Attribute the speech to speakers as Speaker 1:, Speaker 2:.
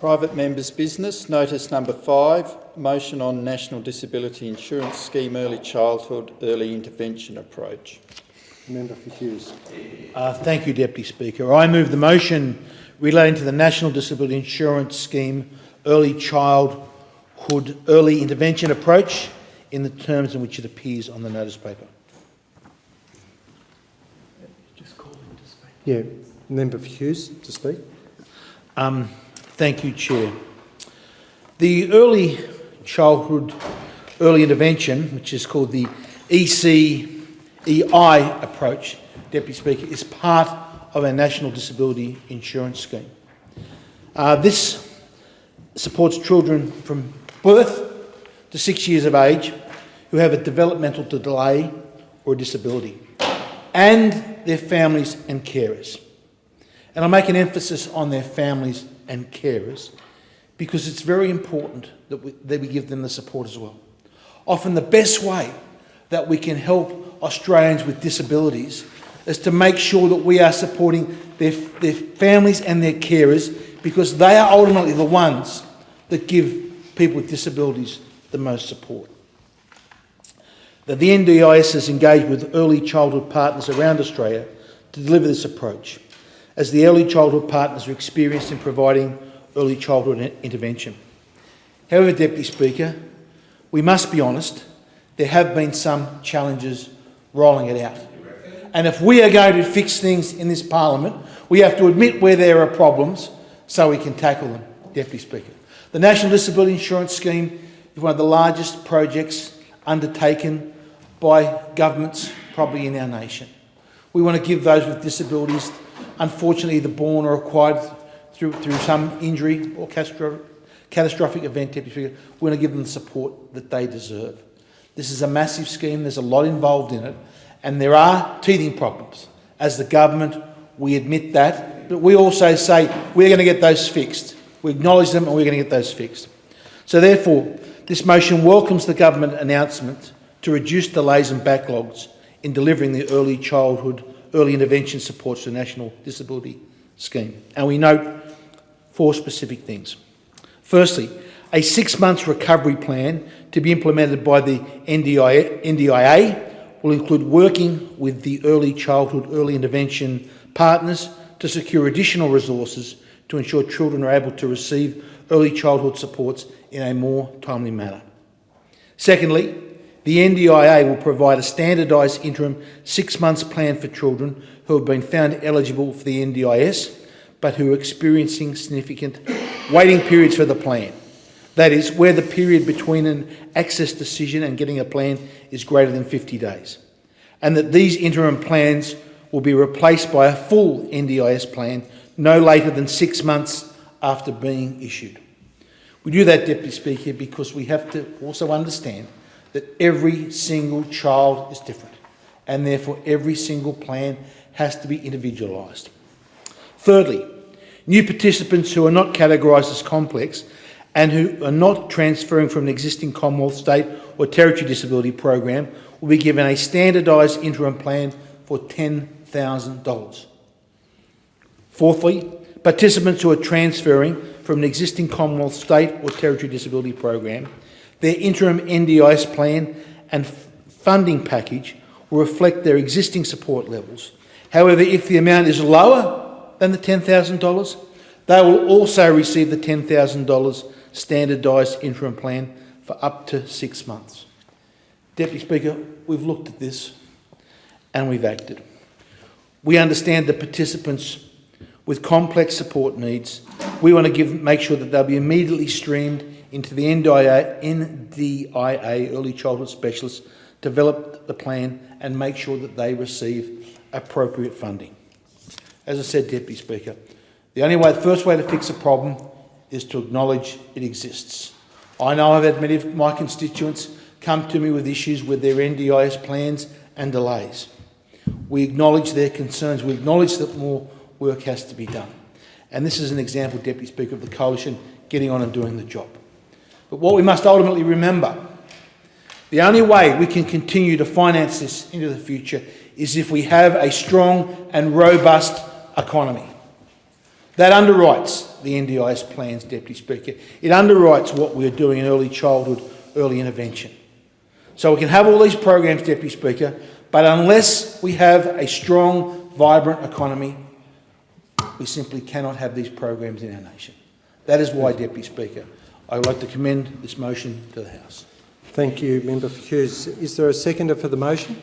Speaker 1: Private members' business. Notice number 5, motion on National Disability Insurance Scheme Early Childhood Early Intervention Approach.
Speaker 2: Member for Hughes.
Speaker 3: Thank you, Deputy Speaker. I move the motion relating to the National Disability Insurance Scheme Early Childhood Early Intervention Approach in the terms in which it appears on the notice paper.
Speaker 2: Just call him to speak. Yeah, Member for Hughes to speak.
Speaker 3: Thank you, Chair. The Early Childhood Early Intervention, which is called the ECEI approach, Deputy Speaker, is part of our National Disability Insurance Scheme. This supports children from birth to 6 years of age who have a developmental delay or a disability, and their families and carers. And I make an emphasis on their families and carers because it's very important that we give them the support as well. Often the best way that we can help Australians with disabilities is to make sure that we are supporting their families and their carers, because they are ultimately the ones that give people with disabilities the most support. The NDIS is engaged with early childhood partners around Australia to deliver this approach, as the early childhood partners are experienced in providing early childhood intervention. However, Deputy Speaker, we must be honest, there have been some challenges rolling it out. And if we are going to fix things in this Parliament, we have to admit where there are problems so we can tackle them, Deputy Speaker. The National Disability Insurance Scheme is one of the largest projects undertaken by governments probably in our nation. We want to give those with disabilities, unfortunately the born or acquired through some injury or catastrophic event, Deputy Speaker, we want to give them the support that they deserve. This is a massive scheme, there's a lot involved in it, and there are teething problems. As the government, we admit that, but we also say we're going to get those fixed. We acknowledge them and we're going to get those fixed. So therefore, this motion welcomes the government announcement to reduce delays and backlogs in delivering the early childhood, early intervention supports to the National Disability Scheme. And we note 4 specific things. Firstly, a 6-month recovery plan to be implemented by the NDIA will include working with the early childhood, early intervention partners to secure additional resources to ensure children are able to receive early childhood supports in a more timely manner. Secondly, the NDIA will provide a standardised interim 6-month plan for children who have been found eligible for the NDIS but who are experiencing significant waiting periods for the plan. That is, where the period between an access decision and getting a plan is greater than 50 days. And that these interim plans will be replaced by a full NDIS plan no later than 6 months after being issued. We do that, Deputy Speaker, because we have to also understand that every single child is different, and therefore every single plan has to be individualised. Thirdly, new participants who are not categorised as complex and who are not transferring from an existing Commonwealth, state or territory disability program will be given a standardised interim plan for $10,000. Fourthly, participants who are transferring from an existing Commonwealth, state or territory disability program, their interim NDIS plan and funding package will reflect their existing support levels. However, if the amount is lower than the $10,000, they will also receive the $10,000 standardised interim plan for up to 6 months. Deputy Speaker, we've looked at this and we've acted. We understand the participants with complex support needs. We want to make sure that they'll be immediately streamed into the NDIA Early Childhood Specialists, develop the plan and make sure that they receive appropriate funding. As I said, Deputy Speaker, the first way to fix a problem is to acknowledge it exists. I know I've had many of my constituents come to me with issues with their NDIS plans and delays. We acknowledge their concerns. We acknowledge that more work has to be done. And this is an example, Deputy Speaker, of the Coalition getting on and doing the job. But what we must ultimately remember, the only way we can continue to finance this into the future is if we have a strong and robust economy that underwrites, the NDIS plans, Deputy Speaker. It underwrites what we are doing in early childhood, early intervention. So we can have all these programs, Deputy Speaker, but unless we have a strong, vibrant economy, we simply cannot have these programs in our nation. That is why, Deputy Speaker, I would like to commend this motion to the House.
Speaker 2: Thank you, Member for Hughes. Is there a seconder for the motion?